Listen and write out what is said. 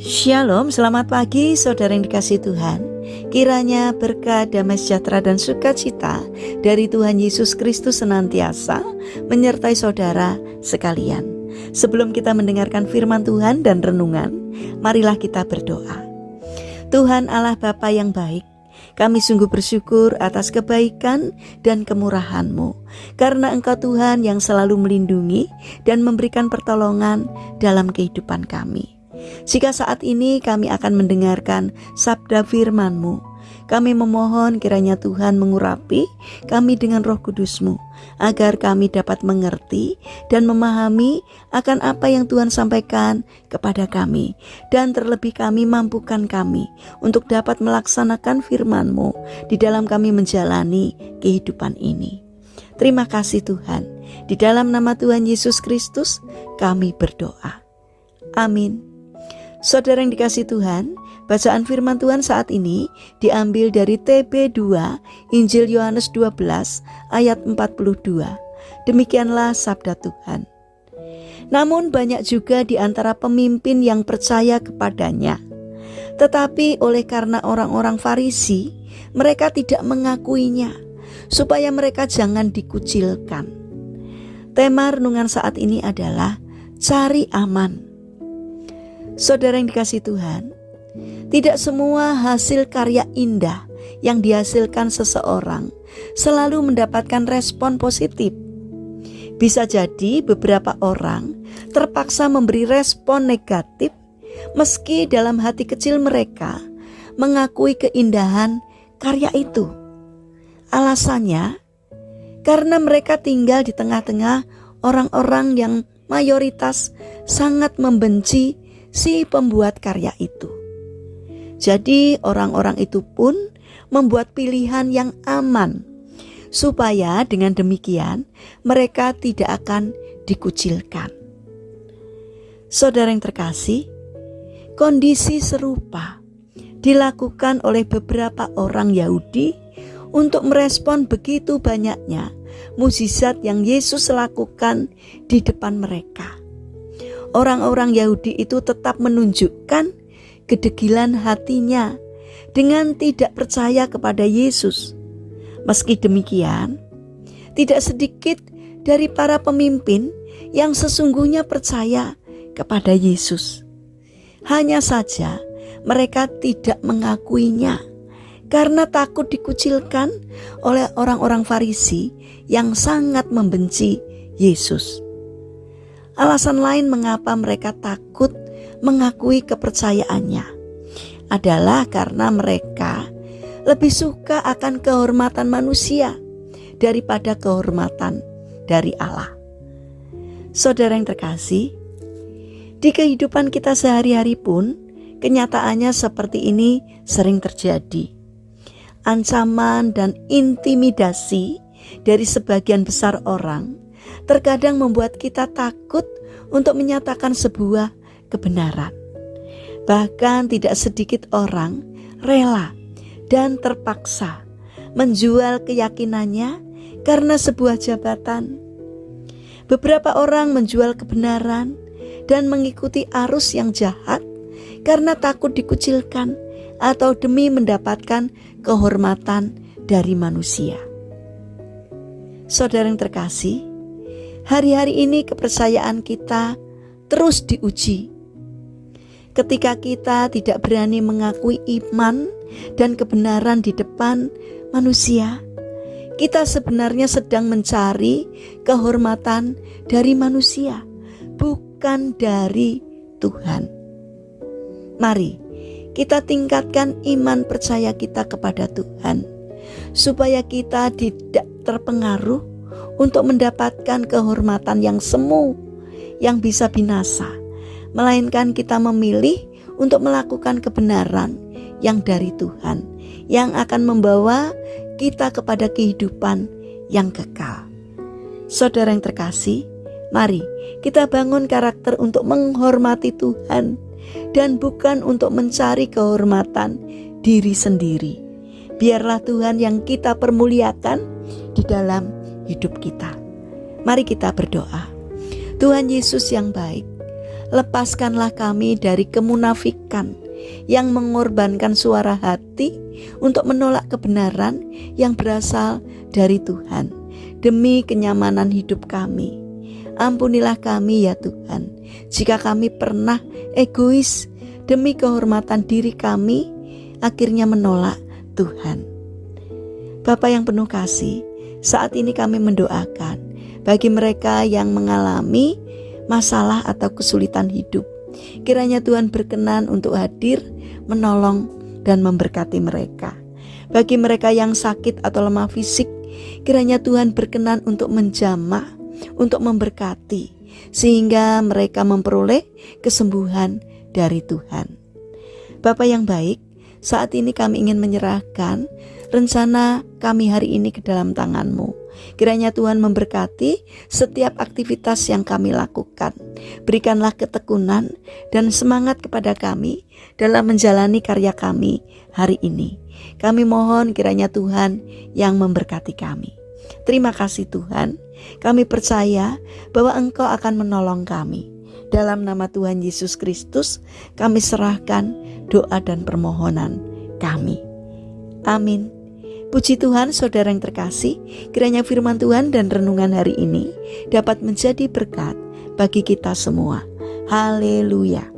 Shalom, selamat pagi saudara yang dikasihi Tuhan. Kiranya berkah, damai sejahtera dan sukacita dari Tuhan Yesus Kristus senantiasa menyertai saudara sekalian. Sebelum kita mendengarkan firman Tuhan dan renungan, marilah kita berdoa. Tuhan Allah Bapa yang baik, kami sungguh bersyukur atas kebaikan dan kemurahan-Mu, karena Engkau Tuhan yang selalu melindungi dan memberikan pertolongan dalam kehidupan kami. Jika saat ini kami akan mendengarkan sabda firman-Mu, kami memohon kiranya Tuhan mengurapi kami dengan Roh Kudus-Mu, agar kami dapat mengerti dan memahami akan apa yang Tuhan sampaikan kepada kami, dan terlebih kami mampukan kami untuk dapat melaksanakan firman-Mu di dalam kami menjalani kehidupan ini. Terima kasih Tuhan, di dalam nama Tuhan Yesus Kristus kami berdoa. Amin. Saudara yang dikasihi Tuhan, bacaan firman Tuhan saat ini diambil dari TB 2 Injil Yohanes 12 ayat 42. Demikianlah sabda Tuhan. Namun banyak juga di antara pemimpin yang percaya kepadanya. Tetapi oleh karena orang-orang Farisi, mereka tidak mengakuinya, supaya mereka jangan dikucilkan. Tema renungan saat ini adalah cari aman. Saudara yang dikasihi Tuhan, tidak semua hasil karya indah yang dihasilkan seseorang selalu mendapatkan respon positif. Bisa jadi beberapa orang terpaksa memberi respon negatif meski dalam hati kecil mereka mengakui keindahan karya itu. Alasannya, karena mereka tinggal di tengah-tengah orang-orang yang mayoritas sangat membenci si pembuat karya itu. Jadi orang-orang itu pun membuat pilihan yang aman, supaya dengan demikian mereka tidak akan dikucilkan. Saudara yang terkasih, kondisi serupa dilakukan oleh beberapa orang Yahudi untuk merespon begitu banyaknya mukjizat yang Yesus lakukan di depan mereka. Orang-orang Yahudi itu tetap menunjukkan kedegilan hatinya dengan tidak percaya kepada Yesus. Meski demikian, tidak sedikit dari para pemimpin yang sesungguhnya percaya kepada Yesus. Hanya saja mereka tidak mengakuinya karena takut dikucilkan oleh orang-orang Farisi yang sangat membenci Yesus. Alasan lain mengapa mereka takut mengakui kepercayaannya adalah karena mereka lebih suka akan kehormatan manusia daripada kehormatan dari Allah. Saudara yang terkasih, di kehidupan kita sehari-hari pun kenyataannya seperti ini sering terjadi. Ancaman dan intimidasi dari sebagian besar orang terkadang membuat kita takut untuk menyatakan sebuah kebenaran. Bahkan tidak sedikit orang rela dan terpaksa menjual keyakinannya karena sebuah jabatan. Beberapa orang menjual kebenaran dan mengikuti arus yang jahat karena takut dikucilkan atau demi mendapatkan kehormatan dari manusia. Saudara yang terkasih, hari-hari ini kepercayaan kita terus diuji. Ketika kita tidak berani mengakui iman dan kebenaran di depan manusia, kita sebenarnya sedang mencari kehormatan dari manusia, bukan dari Tuhan. Mari kita tingkatkan iman percaya kita kepada Tuhan, supaya kita tidak terpengaruh untuk mendapatkan kehormatan yang semu, yang bisa binasa, melainkan kita memilih untuk melakukan kebenaran yang dari Tuhan, yang akan membawa kita kepada kehidupan yang kekal. Saudara yang terkasih, mari kita bangun karakter untuk menghormati Tuhan dan bukan untuk mencari kehormatan diri sendiri. Biarlah Tuhan yang kita permuliakan di dalam hidup kita. Mari kita berdoa. Tuhan Yesus yang baik, Lepaskanlah kami dari kemunafikan yang mengorbankan suara hati untuk menolak kebenaran yang berasal dari Tuhan demi kenyamanan hidup kami. Ampunilah kami ya Tuhan, jika kami pernah egois demi kehormatan diri kami, akhirnya menolak Tuhan. Bapa yang penuh kasih, saat ini kami mendoakan bagi mereka yang mengalami masalah atau kesulitan hidup. Kiranya Tuhan berkenan untuk hadir, menolong dan memberkati mereka. Bagi mereka yang sakit atau lemah fisik, kiranya Tuhan berkenan untuk menjamah, untuk memberkati, sehingga mereka memperoleh kesembuhan dari Tuhan. Bapa yang baik, saat ini kami ingin menyerahkan rencana kami hari ini ke dalam tangan-Mu. Kiranya Tuhan memberkati setiap aktivitas yang kami lakukan. Berikanlah ketekunan dan semangat kepada kami dalam menjalani karya kami hari ini. Kami mohon kiranya Tuhan yang memberkati kami. Terima kasih Tuhan, kami percaya bahwa Engkau akan menolong kami. Dalam nama Tuhan Yesus Kristus, kami serahkan doa dan permohonan kami. Amin. Puji Tuhan, saudara yang terkasih, kiranya firman Tuhan dan renungan hari ini dapat menjadi berkat bagi kita semua. Haleluya.